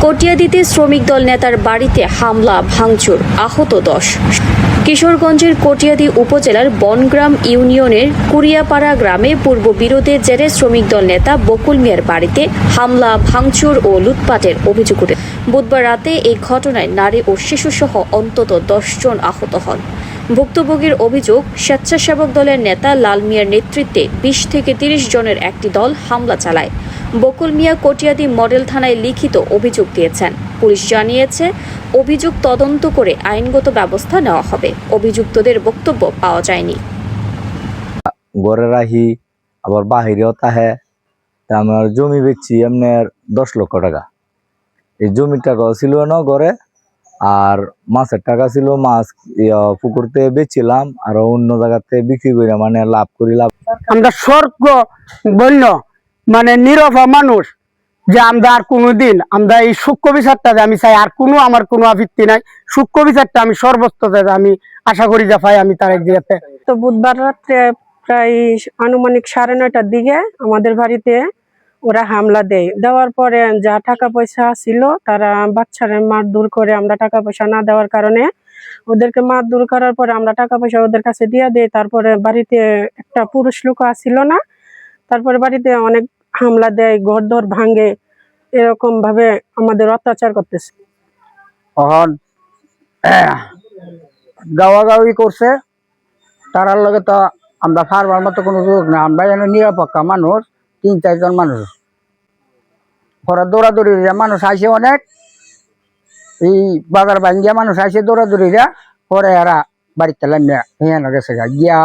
কটিয়াদীতে শ্রমিক দল নেতার বাড়িতে হামলা ভাঙচুর, আহত 10। কিশোরগঞ্জের কটিয়াদী উপজেলার বনগ্রাম ইউনিয়নের কুরিয়াপাড়া গ্রামে পূর্ব বিরোধের জেরে শ্রমিক দল নেতা বকুল মিয়ার বাড়িতে হামলা ভাঙচুর ও লুটপাটের অভিযোগ উঠে। বুধবার রাতে এই ঘটনায় নারী ও শিশুসহ অন্তত 10 জন আহত হন। ভুক্তভোগীর অভিযোগ, স্বেচ্ছাসেবক দলের নেতা লাল মিয়ার নেতৃত্বে 20 থেকে 30 জনের একটি দল হামলা চালায়। বকুল মিয়া কটিয়াদী মডেল থানায় লিখিত অভিযোগ দিয়েছেন। পুলিশ জানিয়েছে, অভিযোগ তদন্ত করে আইনগত ব্যবস্থা নেওয়া হবে। অভিযুক্তদের বক্তব্য পাওয়া যায়নি। ঘরে রাখি আবার বাহিরেও তাহে আমার জমি বেচছি এমনের 10 লক্ষ টাকা। এই জমির টাকাও ছিল না ঘরে, আর মাছের টাকা ছিল, মাছ পুকুরতে বেচছিলাম আর অন্য জায়গাতে বিক্রি করে মানে লাভ করি। আমরা স্বর্গ বন্য মানে নিরফা মানুষ, যে আমরা আর কোনোদিন আমরা এই সূক্ষ্ম বিচারটা আমি চাই, আর কোনো আমার কোনো আপত্তি নাই। সূক্ষ্ম বিচারটা আমি সর্বস্তরে আমি আশা করি যা পাই আমি তার এক জায়গাতে। তো বুধবার রাত্রে প্রায় আনুমানিক 9:30টার দিকে আমাদের বাড়িতে ওরা হামলা দেওয়ার পরে যা টাকা পয়সা ছিল তারা বাচ্চারা মারধর করে, আমরা টাকা পয়সা না দেওয়ার কারণে ওদেরকে মারধর করার পরে আমরা টাকা পয়সা ওদের কাছে দিয়ে দেই। তারপরে বাড়িতে একটা পুরুষ লোক আসছিল না, তারপরে বাড়িতে অনেক হামলা দেয়, ঘরদর ভাঙে, এরকম ভাবে আমাদের অত্যাচার করতেছে। গাওয়াগাওয়ি করছে, তারার লগে তো আমরা ফারবার মতো কোনো যোগ না। আমরা যেন নিরাপত্তা মানুষ, 3-4 জন মানুষ পরে দৌড়াদৌড়ি মানুষ আসে অনেক, এই বাজার ভাঙ্গিয়া মানুষ আসে দৌড়াদৌড়িরা, পরে এরা বাড়িতে লাইন গেছে গিয়া